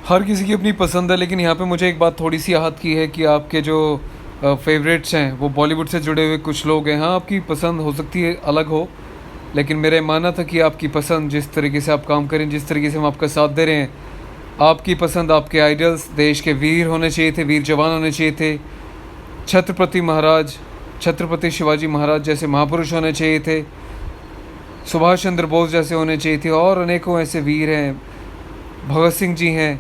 हर किसी की अपनी पसंद है, लेकिन यहाँ पे मुझे एक बात थोड़ी सी आहत की है कि आपके जो फेवरेट्स हैं वो बॉलीवुड से जुड़े हुए कुछ लोग हैं। हाँ, आपकी पसंद हो सकती है अलग हो, लेकिन मेरा मानना था कि आपकी पसंद, जिस तरीके से आप काम करें, जिस तरीके से हम आपका साथ दे रहे हैं, आपकी पसंद, आपके आइडल्स देश के वीर होने चाहिए थे, वीर जवान होने चाहिए थे। छत्रपति शिवाजी महाराज जैसे महापुरुष होने चाहिए थे, सुभाष चंद्र बोस जैसे होने चाहिए थे, और अनेकों ऐसे वीर हैं, भगत सिंह जी हैं,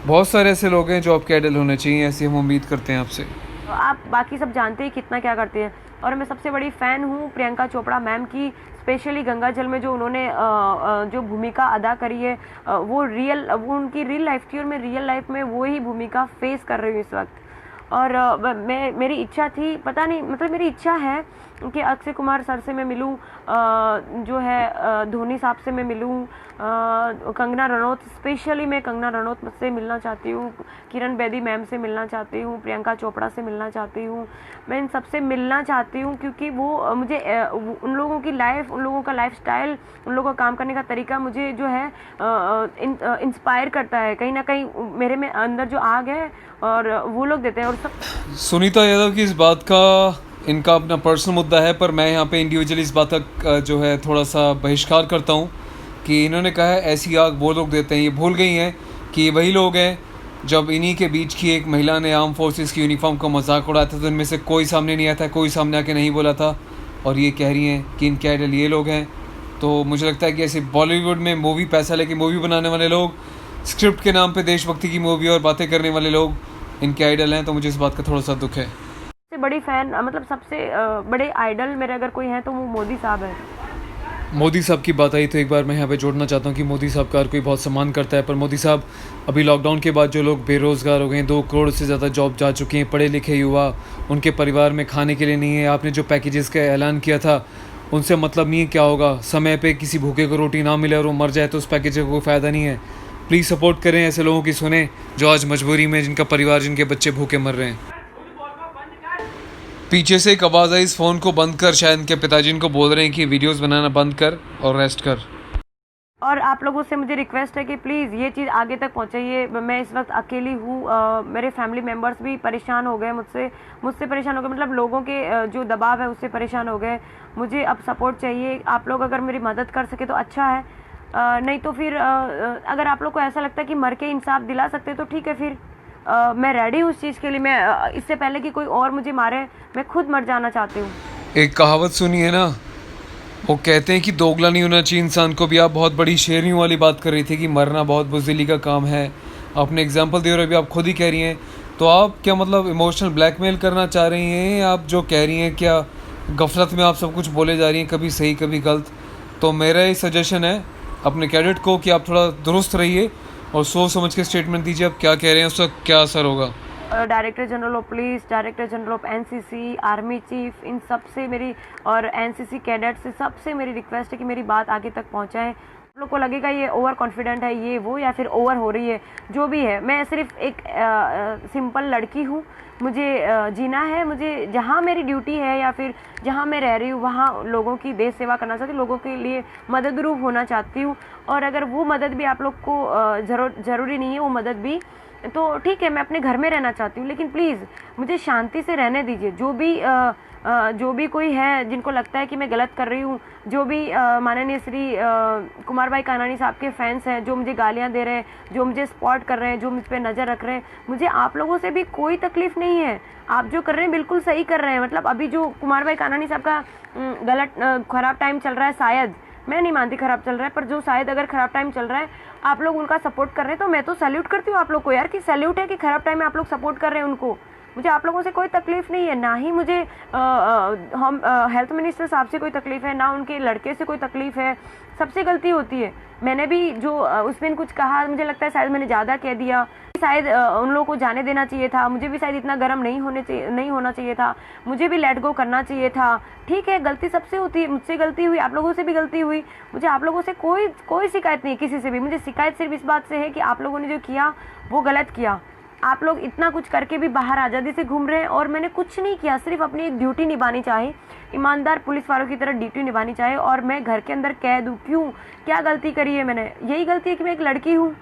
बहुत सारे ऐसे लोग हैं जो आपके आइडल होने चाहिए। ऐसी हम उम्मीद करते हैं आपसे। आप बाकी सब जानते हैं कितना क्या करते हैं। और मैं सबसे बड़ी फ़ैन हूँ प्रियंका चोपड़ा मैम की, स्पेशली गंगा जल में जो उन्होंने जो भूमिका अदा करी है, वो उनकी रियल लाइफ थी और मैं रियल लाइफ में वो ही भूमिका फेस कर रही हूँ इस वक्त। और मेरी इच्छा थी, पता नहीं, मतलब मेरी इच्छा है कि अक्षय कुमार सर से मैं मिलूं, जो है धोनी साहब से मैं मिलूं, कंगना रनौत, स्पेशली मैं कंगना रनौत से मिलना चाहती हूँ, किरण बेदी मैम से मिलना चाहती हूँ, प्रियंका चोपड़ा से मिलना चाहती हूँ। मैं इन सबसे मिलना चाहती हूँ क्योंकि वो मुझे उन लोगों की लाइफ, उन लोगों का लाइफस्टाइल, उन लोगों का काम करने का तरीका मुझे जो है इंस्पायर करता है। कहीं ना कहीं मेरे में अंदर जो आग है और वो लोग देते हैं। और सब सुनीता यादव की इस बात का इनका अपना पर्सनल मुद्दा है, पर मैं यहाँ पे इंडिविजुअली इस बात का जो है थोड़ा सा बहिष्कार करता हूँ कि इन्होंने कहा है ऐसी आग वो लोग देते हैं। ये भूल गई हैं कि वही लोग हैं जब इन्हीं के बीच की एक महिला ने आर्म फोर्सेस की यूनिफॉर्म का मजाक उड़ाया था तो इनमें से कोई सामने नहीं आया था, कोई सामने आके नहीं बोला था, और ये कह रही हैं कि इनके आइडल ये लोग हैं। तो मुझे लगता है कि ऐसे बॉलीवुड में मूवी, पैसा लेके मूवी बनाने वाले लोग, स्क्रिप्ट के नाम पे देशभक्ति की मूवी और बातें करने वाले लोग इनके आइडल हैं। तो मुझे इस बात का थोड़ा सा दुख है। सबसे बड़ी फैन, मतलब सबसे बड़े आइडल मेरे अगर कोई है तो वो मोदी साहब है। मोदी साहब की बात आई तो एक बार मैं यहाँ पे जोड़ना चाहता हूँ कि मोदी साहब का हर कोई बहुत सम्मान करता है, पर मोदी साहब अभी लॉकडाउन के बाद जो लोग बेरोज़गार हो गए हैं, 2 करोड़ से ज़्यादा जॉब जा चुके हैं, पढ़े लिखे युवा, उनके परिवार में खाने के लिए नहीं है। आपने जो पैकेजेस का ऐलान किया था उनसे मतलब नहीं है क्या होगा, समय पे किसी भूखे को रोटी ना मिले और वो मर जाए तो उस पैकेज का कोई फ़ायदा नहीं है। प्लीज़ सपोर्ट करें ऐसे लोगों की, सुने जो आज मजबूरी में, जिनका परिवार, जिनके बच्चे भूखे मर रहे हैं। पीछे से एक आवाज़ आई, इस फ़ोन को बंद कर। शायद इनके पिताजी इनको बोल रहे हैं कि वीडियोस बनाना बंद कर और रेस्ट कर। और आप लोगों से मुझे रिक्वेस्ट है कि प्लीज़ ये चीज़ आगे तक पहुँचाइए। मैं इस वक्त अकेली हूँ, मेरे फैमिली मेम्बर्स भी परेशान हो गए मुझसे परेशान हो गए, मतलब लोगों के जो दबाव है उससे परेशान हो गए। मुझे अब सपोर्ट चाहिए। आप लोग अगर मेरी मदद कर सके तो अच्छा है, नहीं तो फिर अगर आप लोग को ऐसा लगता है कि मर के इंसाफ दिला सकते तो ठीक है, फिर मैं रेडी हूँ उस चीज़ के लिए। मैं इससे पहले कि कोई और मुझे मारे, मैं खुद मर जाना चाहती हूँ। एक कहावत सुनी है ना, वो कहते हैं कि दोगला नहीं होना चाहिए इंसान को भी। आप बहुत बड़ी शेरनियों वाली बात कर रही थी कि मरना बहुत बुज़दिली का काम है, आपने एग्जांपल दे रहे हो, अभी आप खुद ही कह रही हैं। तो आप क्या मतलब इमोशनल ब्लैकमेल करना चाह रही हैं? आप जो कह रही हैं क्या गफलत में आप सब कुछ बोले जा रही हैं, कभी सही कभी गलत? तो मेरा ये सजेशन है अपने कैडेट को कि आप थोड़ा दुरुस्त रहिए और सोच समझ के स्टेटमेंट दीजिए। आप क्या कह रहे हैं उसका क्या असर होगा। Director general of police, director general of NCC, army chief, इन सब से मेरी, और एनसीसी कैडेट से सबसे मेरी रिक्वेस्ट है कि मेरी बात आगे तक पहुंचाएं। आप लोग को लगेगा ये ओवर कॉन्फिडेंट है, ये वो, या फिर ओवर हो रही है, जो भी है, मैं सिर्फ एक सिंपल लड़की हूँ। मुझे जीना है, मुझे जहाँ मेरी ड्यूटी है या फिर जहाँ मैं रह रही हूँ वहाँ लोगों की देश सेवा करना चाहती हूँ, लोगों के लिए मददरूप होना चाहती हूँ। और अगर वो मदद भी आप लोग को ज़रूरी नहीं है वो मदद भी, तो ठीक है, मैं अपने घर में रहना चाहती हूँ, लेकिन प्लीज़ मुझे शांति से रहने दीजिए। जो भी कोई है जिनको लगता है कि मैं गलत कर रही हूँ, जो भी माननीय श्री कुमार भाई कानानी साहब के फैंस हैं, जो मुझे गालियाँ दे रहे हैं, जो मुझे सपोर्ट कर रहे हैं, जो मुझ पर नज़र रख रहे हैं, मुझे आप लोगों से भी कोई तकलीफ़ नहीं है। आप जो कर रहे हैं बिल्कुल सही कर रहे हैं। मतलब अभी जो कुमार भाई कानानी साहब का गलत ख़राब टाइम चल रहा है, शायद, मैं नहीं मानती ख़राब चल रहा है, पर जो शायद अगर ख़राब टाइम चल रहा है आप लोग उनका सपोर्ट कर रहे हैं, तो मैं तो सैल्यूट करती हूँ आप लोग को यार, कि सैल्यूट है कि ख़राब टाइम में आप लोग सपोर्ट कर रहे हैं उनको। मुझे आप लोगों से कोई तकलीफ़ नहीं है, ना ही मुझे हम हेल्थ मिनिस्टर साहब से कोई तकलीफ़ है, ना उनके लड़के से कोई तकलीफ़ है। सबसे गलती होती है। मैंने भी जो उस दिन कुछ कहा, मुझे लगता है शायद मैंने ज़्यादा कह दिया, शायद उन लोगों को जाने देना चाहिए था, मुझे भी शायद इतना गर्म नहीं होना चाहिए था, मुझे भी लेट गो करना चाहिए था। ठीक है, गलती सबसे होती है, मुझसे गलती हुई, आप लोगों से भी गलती हुई। मुझे आप लोगों से कोई शिकायत नहीं, किसी से भी। मुझे शिकायत सिर्फ इस बात से है कि आप लोगों ने जो किया वो गलत किया। आप लोग इतना कुछ करके भी बाहर आज़ादी से घूम रहे हैं, और मैंने कुछ नहीं किया, सिर्फ अपनी एक ड्यूटी निभानी चाहिए, ईमानदार पुलिस वालों की तरह ड्यूटी निभानी चाहिए। और मैं घर के अंदर कह दूँ, क्यों, क्या गलती करी है मैंने? यही गलती है कि मैं एक लड़की हूँ,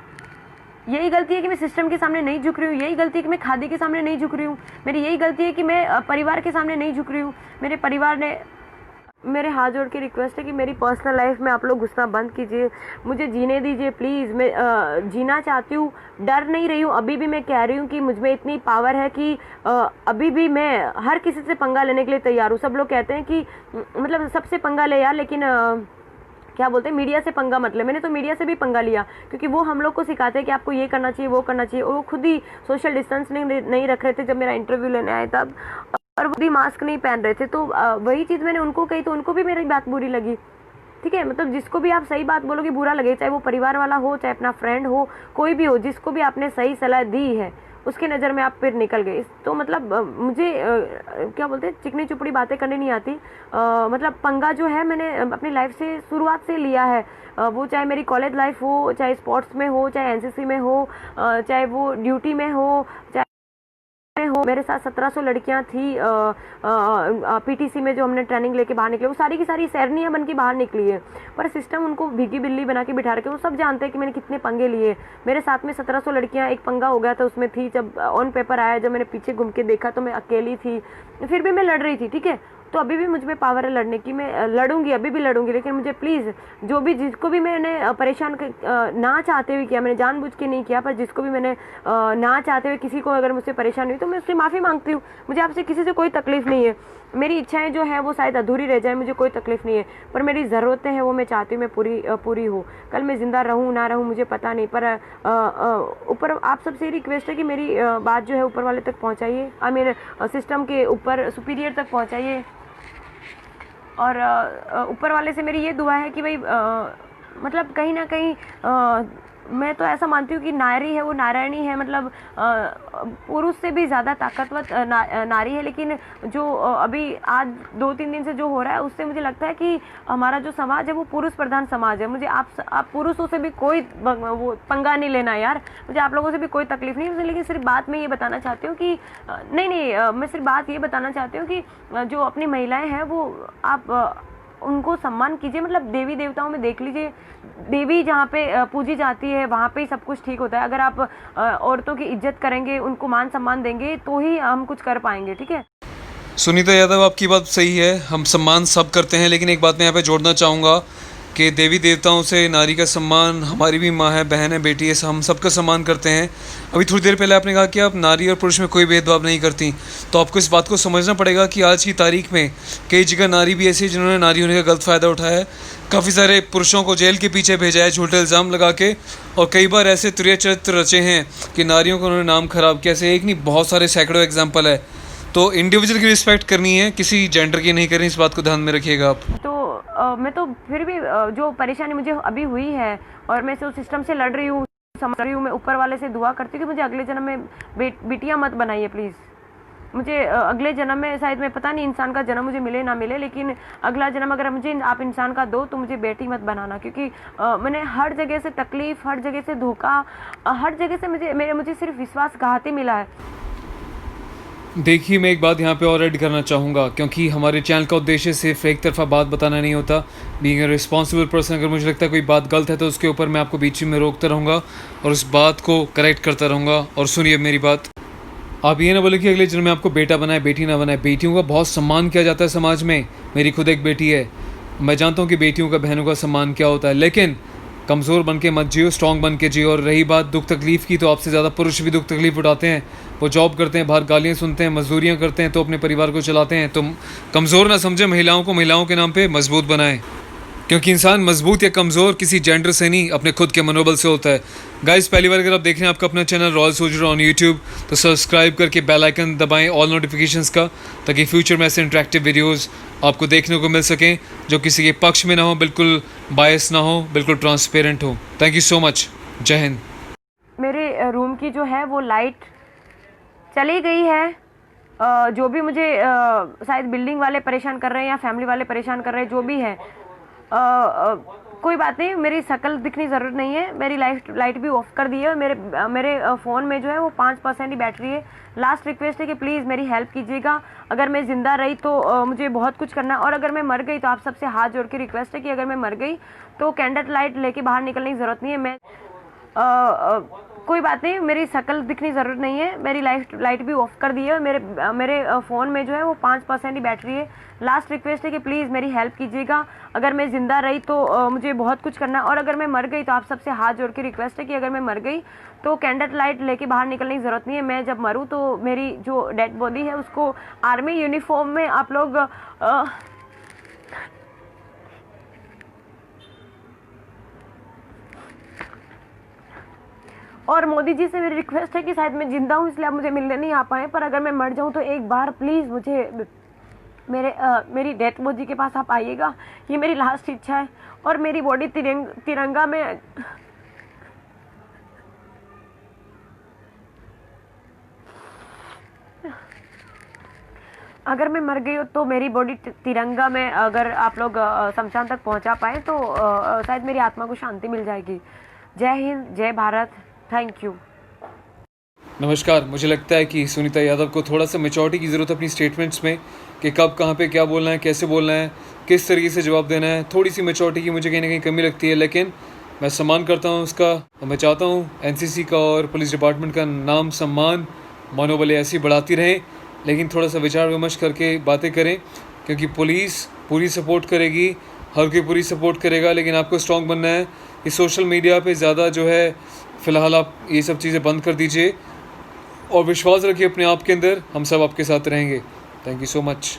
यही गलती है कि मैं सिस्टम के सामने नहीं झुक रही हूँ, यही गलती है कि मैं खादी के सामने नहीं झुक रही हूँ, मेरी यही गलती है कि मैं परिवार के सामने नहीं झुक रही हूँ। मेरे परिवार ने, मेरे हाथ जोड़ के रिक्वेस्ट है कि मेरी पर्सनल लाइफ में आप लोग घुसना बंद कीजिए, मुझे जीने दीजिए प्लीज़। मैं जीना चाहती हूँ, डर नहीं रही हूँ। अभी भी मैं कह रही हूँ कि मुझ में इतनी पावर है कि अभी भी मैं हर किसी से पंगा लेने के लिए तैयार हूँ। सब लोग कहते हैं कि मतलब सबसे पंगा ले यार, लेकिन क्या बोलते हैं, मीडिया से पंगा मत ले। मैंने तो मीडिया से भी पंगा लिया, क्योंकि वो हम लोग को सिखाते हैं कि आपको ये करना चाहिए, वो करना चाहिए। और वो खुद ही सोशल डिस्टेंस नहीं रख रहे थे जब मेरा इंटरव्यू लेने आए तब, और वो भी मास्क नहीं पहन रहे थे। तो वही चीज़ मैंने उनको कही, तो उनको भी मेरी बात बुरी लगी। ठीक है, मतलब जिसको भी आप सही बात बोलोगे बुरा लगे, चाहे वो परिवार वाला हो, चाहे अपना फ्रेंड हो, कोई भी हो, जिसको भी आपने सही सलाह दी है उसकी नज़र में आप फिर निकल गए। तो मतलब मुझे क्या बोलते हैं, चिकनी चुपड़ी बातें करनी नहीं आती। मतलब पंगा जो है मैंने अपनी लाइफ से शुरुआत से लिया है। वो चाहे मेरी कॉलेज लाइफ हो, चाहे स्पोर्ट्स में हो, चाहे एनसीसी में हो, चाहे वो ड्यूटी में हो, चाहे हो। मेरे साथ 1700 लड़कियां थी पीटीसी में, जो हमने ट्रेनिंग लेके बाहर निकले, वो सारी की सारी सैरनियां बन के बाहर निकली है। पर सिस्टम उनको भीगी बिल्ली बना के बिठा रखे। वो सब जानते हैं कि मैंने कितने पंगे लिए। मेरे साथ में 1700 लड़कियां, एक पंगा हो गया था उसमें थी। जब ऑन पेपर आया, जब मैंने पीछे घूम के देखा तो मैं अकेली थी, फिर भी मैं लड़ रही थी। ठीक है, तो अभी भी मुझ में पावर है लड़ने की, मैं लड़ूंगी, अभी भी लड़ूंगी। लेकिन मुझे प्लीज़, जो भी जिसको भी मैंने परेशान ना चाहते हुए किया, मैंने जानबूझ के नहीं किया, पर जिसको भी मैंने ना चाहते हुए किसी को अगर मुझसे परेशानी हुई तो मैं उससे माफ़ी मांगती हूँ। मुझे आपसे किसी से कोई तकलीफ नहीं है। मेरी इच्छाएं जो है वो शायद अधूरी रह जाए, मुझे कोई तकलीफ नहीं है, पर मेरी ज़रूरतें हैं वो मैं चाहती हूँ मैं पूरी हो। कल मैं ज़िंदा रहूँ ना रहूँ मुझे पता नहीं, पर ऊपर आप सबसे रिक्वेस्ट है कि मेरी बात जो है ऊपर वाले तक पहुँचाइए, आई मीन सिस्टम के ऊपर सुपीरियर तक पहुँचाइए। और ऊपर वाले से मेरी ये दुआ है कि भाई मतलब कहीं ना कहीं मैं तो ऐसा मानती हूँ कि नारी है वो नारायणी है, मतलब पुरुष से भी ज़्यादा ताकतवर नारी है। लेकिन जो अभी आज 2-3 दिन से जो हो रहा है, उससे मुझे लगता है कि हमारा जो समाज है वो पुरुष प्रधान समाज है। मुझे आप पुरुषों से भी कोई वो पंगा नहीं लेना यार, मुझे आप लोगों से भी कोई तकलीफ नहीं। लेकिन सिर्फ बात मैं ये बताना चाहती हूँ कि नहीं, मैं सिर्फ बात ये बताना चाहती हूँ कि जो अपनी महिलाएँ हैं वो आप उनको सम्मान कीजिए। मतलब देवी देवताओं में देख लीजिए, देवी जहाँ पे पूजी जाती है वहाँ पे ही सब कुछ ठीक होता है। अगर आप औरतों की इज्जत करेंगे, उनको मान सम्मान देंगे, तो ही हम कुछ कर पाएंगे। ठीक है सुनीता यादव, आपकी बात सही है, हम सम्मान सब करते हैं, लेकिन एक बात मैं यहाँ पे जोड़ना चाहूँगा कि देवी देवताओं से नारी का सम्मान, हमारी भी माँ है, बहन है, बेटी है, हम सबका सम्मान करते हैं। अभी थोड़ी देर पहले आपने कहा कि आप नारी और पुरुष में कोई भेदभाव नहीं करती, तो आपको इस बात को समझना पड़ेगा कि आज की तारीख में कई जगह नारी भी ऐसी है जिन्होंने नारी होने का गलत फ़ायदा उठाया है। काफ़ी सारे पुरुषों को जेल के पीछे भेजा है झूठे इल्ज़ाम लगा के, और कई बार ऐसे तुरैया चरित्र रचे हैं कि नारियों को उन्होंने नाम खराब किया। ऐसे एक नहीं, बहुत सारे सैकड़ों एग्जाम्पल है। तो इंडिविजुअल की रिस्पेक्ट करनी है, किसी जेंडर की नहीं करनी, इस बात को ध्यान में रखिएगा आप। तो मैं तो फिर भी जो परेशानी मुझे अभी हुई है और मैं उस सिस्टम से लड़ रही हूँ, समझ रही हूँ, मैं ऊपर वाले से दुआ करती हूँ कि मुझे अगले जन्म में बिटियाँ मत बनाइए प्लीज़। मुझे अगले जन्म में शायद, मैं पता नहीं इंसान का जन्म मुझे मिले ना मिले, लेकिन अगला जन्म अगर मुझे आप इंसान का दो तो मुझे बेटी मत बनाना। क्योंकि मैंने हर जगह से तकलीफ़, हर जगह से धोखा, हर जगह से मुझे सिर्फ विश्वासघात ही मिला है। देखिए, मैं एक बात यहाँ पे और ऐड करना चाहूँगा, क्योंकि हमारे चैनल का उद्देश्य सिर्फ एक तरफा बात बताना नहीं होता। बीइंग अ रिस्पॉन्सिबल पर्सन, अगर मुझे लगता है कोई बात गलत है तो उसके ऊपर मैं आपको बीच में रोकता रहूँगा और उस बात को करेक्ट करता रहूँगा। और सुनिए मेरी बात, आप ये ना बोले कि अगले जन्म में आपको बेटा बनाए बेटी ना बनाए। बेटियों का बहुत सम्मान किया जाता है समाज में, मेरी खुद एक बेटी है, मैं जानता हूँ कि बेटियों का, बहनों का सम्मान क्या होता है। लेकिन कमज़ोर बन के मत जियो, स्ट्रॉन्ग बन के जियो। और रही बात दुख तकलीफ़ की, तो आपसे ज़्यादा पुरुष भी दुख तकलीफ़ उठाते हैं। वो जॉब करते हैं, बाहर गालियाँ सुनते हैं, मजदूरियाँ करते हैं, तो अपने परिवार को चलाते हैं। तो कमज़ोर ना समझे महिलाओं को, महिलाओं के नाम पे मजबूत बनाएं, क्योंकि इंसान मजबूत या कमज़ोर किसी जेंडर से नहीं, अपने खुद के मनोबल से होता है। गाइस, पहली बार अगर आप देख रहे हैं आपका अपना channel royal soldier on YouTube, तो सब्सक्राइब करके बेल आइकन दबाएं, ऑल नोटिफिकेशंस का, ताकि फ्यूचर में ऐसे इंटरेक्टिव वीडियोस आपको देखने को मिल सकें जो किसी के पक्ष में ना हो, बिल्कुल बायस ना हो, बिल्कुल ट्रांसपेरेंट हो। Thank you so much. जय हिंद। मेरे रूम की जो है वो लाइट चली गई है। जो भी मुझे शायद बिल्डिंग वाले परेशान कर रहे हैं या फैमिली वाले परेशान कर रहे हैं, जो भी है, कोई बात नहीं, मेरी शक्ल दिखनी ज़रूरत नहीं है। मेरी लाइट भी ऑफ कर दी है। मेरे फ़ोन में जो है वो 5% ही बैटरी है। लास्ट रिक्वेस्ट है कि प्लीज़ मेरी हेल्प कीजिएगा। अगर मैं ज़िंदा रही तो मुझे बहुत कुछ करना है, और अगर मैं मर गई तो आप सबसे हाथ जोड़ के रिक्वेस्ट है कि अगर मैं मर गई तो कैंडल लाइट लेके बाहर निकलने की ज़रूरत नहीं है। मैं कोई बात नहीं, मेरी शक्ल दिखनी ज़रूरत नहीं है। मेरी लाइट भी ऑफ कर दी है। मेरे फ़ोन में जो है वो 5% ही बैटरी है। लास्ट रिक्वेस्ट है कि प्लीज़ मेरी हेल्प कीजिएगा। अगर मैं ज़िंदा रही तो मुझे बहुत कुछ करना है, और अगर मैं मर गई तो आप सबसे हाथ जोड़ के रिक्वेस्ट है कि अगर मैं मर गई तो कैंडल लाइट लेके बाहर निकलने की ज़रूरत नहीं है। मैं जब मरूँ तो मेरी जो डेड बॉडी है उसको आर्मी यूनिफॉर्म में आप लोग और मोदी जी से मेरी रिक्वेस्ट है कि शायद मैं जिंदा हूँ इसलिए आप मुझे मिलने नहीं आ पाए, पर अगर मैं मर जाऊँ तो एक बार प्लीज़ मुझे मेरी डेथ बॉडी के पास आप आइएगा। ये मेरी लास्ट इच्छा है। और मेरी बॉडी तिरंगा में अगर मैं मर गई हूँ तो मेरी बॉडी तिरंगा में अगर आप लोग शमशान तक पहुँचा पाए तो शायद मेरी आत्मा को शांति मिल जाएगी। जय हिंद, जय भारत, थैंक यू। नमस्कार। मुझे लगता है कि सुनीता यादव को थोड़ा सा मैच्योरिटी की ज़रूरत है अपनी स्टेटमेंट्स में, कि कब कहाँ पे क्या बोलना है, कैसे बोलना है, किस तरीके से जवाब देना है। थोड़ी सी मैच्योरिटी की मुझे कहीं ना कहीं कमी लगती है, लेकिन मैं सम्मान करता हूँ उसका और मैं चाहता हूँ एनसीसी का और पुलिस डिपार्टमेंट का नाम, सम्मान, मनोबल ऐसी बढ़ाती रहें, लेकिन थोड़ा सा विचार विमर्श करके बातें करें, क्योंकि पुलिस पूरी सपोर्ट करेगी, हर कोई पूरी सपोर्ट करेगा, लेकिन आपको स्ट्रॉन्ग बनना है। इस सोशल मीडिया पे ज़्यादा जो है फ़िलहाल आप ये सब चीज़ें बंद कर दीजिए और विश्वास रखिए अपने आप के अंदर। हम सब आपके साथ रहेंगे। Thank you so much.